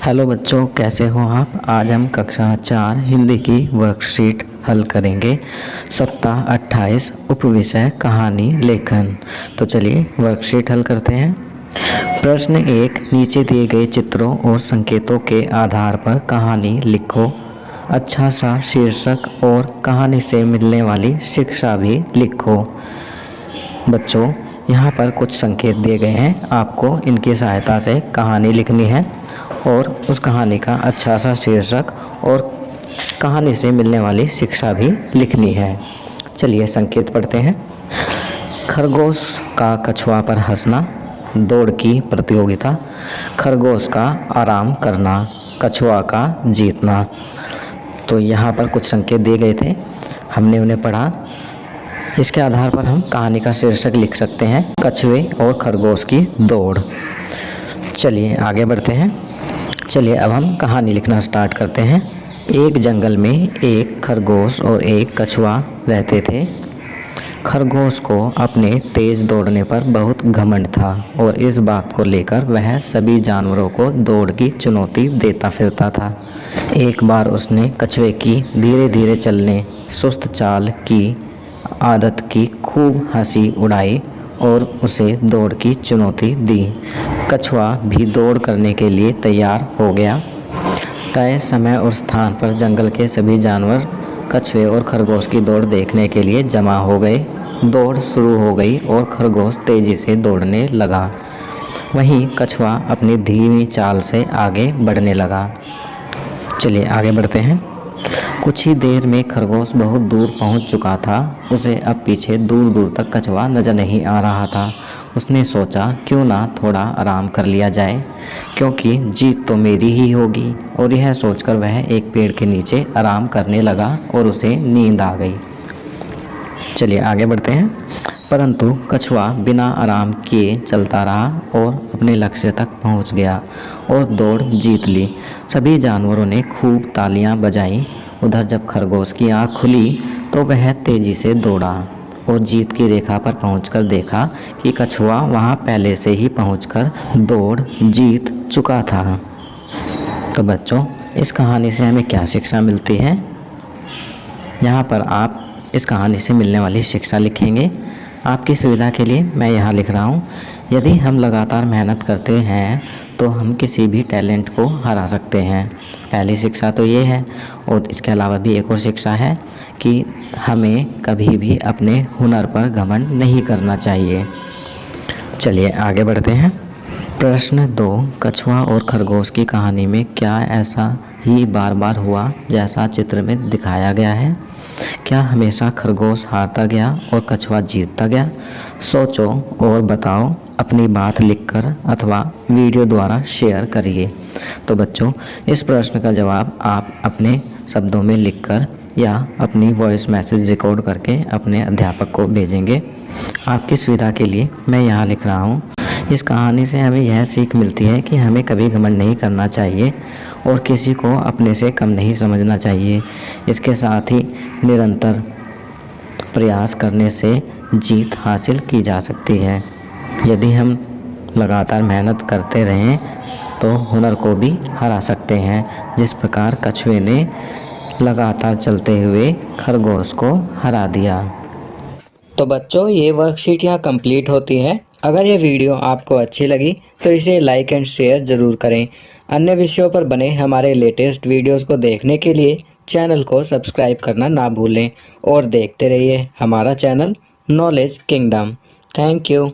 Hello बच्चों, कैसे हो आप। आज हम कक्षा 4 हिंदी की वर्कशीट हल करेंगे। सप्ताह 28 उपविषय कहानी लेखन। तो चलिए वर्कशीट हल करते हैं। प्रश्न 1, नीचे दिए गए चित्रों और संकेतों के आधार पर कहानी लिखो। अच्छा सा शीर्षक और कहानी से मिलने वाली शिक्षा भी लिखो। बच्चों, यहाँ पर कुछ संकेत दिए गए हैं, आपको इनकी सहायता से कहानी लिखनी है और उस कहानी का अच्छा सा शीर्षक और कहानी से मिलने वाली शिक्षा भी लिखनी है। चलिए संकेत पढ़ते हैं। खरगोश का कछुआ पर हंसना, दौड़ की प्रतियोगिता, खरगोश का आराम करना, कछुआ का जीतना। तो यहाँ पर कुछ संकेत दिए गए थे, हमने उन्हें पढ़ा। इसके आधार पर हम कहानी का शीर्षक लिख सकते हैं, कछुए और खरगोश की दौड़। चलिए आगे बढ़ते हैं। चलिए अब हम कहानी लिखना स्टार्ट करते हैं। एक जंगल में एक खरगोश और एक कछुआ रहते थे। खरगोश को अपने तेज दौड़ने पर बहुत घमंड था और इस बात को लेकर वह सभी जानवरों को दौड़ की चुनौती देता फिरता था। एक बार उसने कछुए की धीरे धीरे चलने, सुस्त चाल की आदत की खूब हंसी उड़ाई और उसे दौड़ की चुनौती दी। कछुआ भी दौड़ करने के लिए तैयार हो गया। तय समय और स्थान पर जंगल के सभी जानवर कछुए और खरगोश की दौड़ देखने के लिए जमा हो गए। दौड़ शुरू हो गई और खरगोश तेजी से दौड़ने लगा। वहीं कछुआ अपनी धीमी चाल से आगे बढ़ने लगा। चलिए आगे बढ़ते हैं। कुछ ही देर में खरगोश बहुत दूर पहुंच चुका था। उसे अब पीछे दूर दूर तक कछुआ नजर नहीं आ रहा था। उसने सोचा, क्यों ना थोड़ा आराम कर लिया जाए, क्योंकि जीत तो मेरी ही होगी। और यह सोचकर वह एक पेड़ के नीचे आराम करने लगा और उसे नींद आ गई। चलिए आगे बढ़ते हैं। परंतु कछुआ बिना आराम किए चलता रहा और अपने लक्ष्य तक पहुंच गया और दौड़ जीत ली। सभी जानवरों ने खूब तालियां बजाईं। उधर जब खरगोश की आँख खुली तो वह तेजी से दौड़ा और जीत की रेखा पर पहुंचकर देखा कि कछुआ वहां पहले से ही पहुंचकर दौड़ जीत चुका था। तो बच्चों, इस कहानी से हमें क्या शिक्षा मिलती है? यहाँ पर आप इस कहानी से मिलने वाली शिक्षा लिखेंगे। आपकी सुविधा के लिए मैं यहाँ लिख रहा हूँ। यदि हम लगातार मेहनत करते हैं तो हम किसी भी टैलेंट को हरा सकते हैं। पहली शिक्षा तो ये है, और इसके अलावा भी एक और शिक्षा है कि हमें कभी भी अपने हुनर पर घमंड नहीं करना चाहिए। चलिए आगे बढ़ते हैं। प्रश्न 2, कछुआ और खरगोश की कहानी में क्या ऐसा ही बार बार हुआ जैसा चित्र में दिखाया गया है? क्या हमेशा खरगोश हारता गया और कछुआ जीतता गया? सोचो और बताओ। अपनी बात लिखकर अथवा वीडियो द्वारा शेयर करिए। तो बच्चों, इस प्रश्न का जवाब आप अपने शब्दों में लिखकर या अपनी वॉइस मैसेज रिकॉर्ड करके अपने अध्यापक को भेजेंगे। आपकी सुविधा के लिए मैं यहाँ लिख रहा हूँ। इस कहानी से हमें यह सीख मिलती है कि हमें कभी घमंड नहीं करना चाहिए और किसी को अपने से कम नहीं समझना चाहिए। इसके साथ ही निरंतर प्रयास करने से जीत हासिल की जा सकती है। यदि हम लगातार मेहनत करते रहें तो हुनर को भी हरा सकते हैं, जिस प्रकार कछुए ने लगातार चलते हुए खरगोश को हरा दिया। तो बच्चों, ये वर्कशीट यहाँ कंप्लीट होती है। अगर ये वीडियो आपको अच्छी लगी तो इसे लाइक एंड शेयर ज़रूर करें। अन्य विषयों पर बने हमारे लेटेस्ट वीडियोस को देखने के लिए चैनल को सब्सक्राइब करना ना भूलें और देखते रहिए हमारा channel knowledge kingdom. Thank you.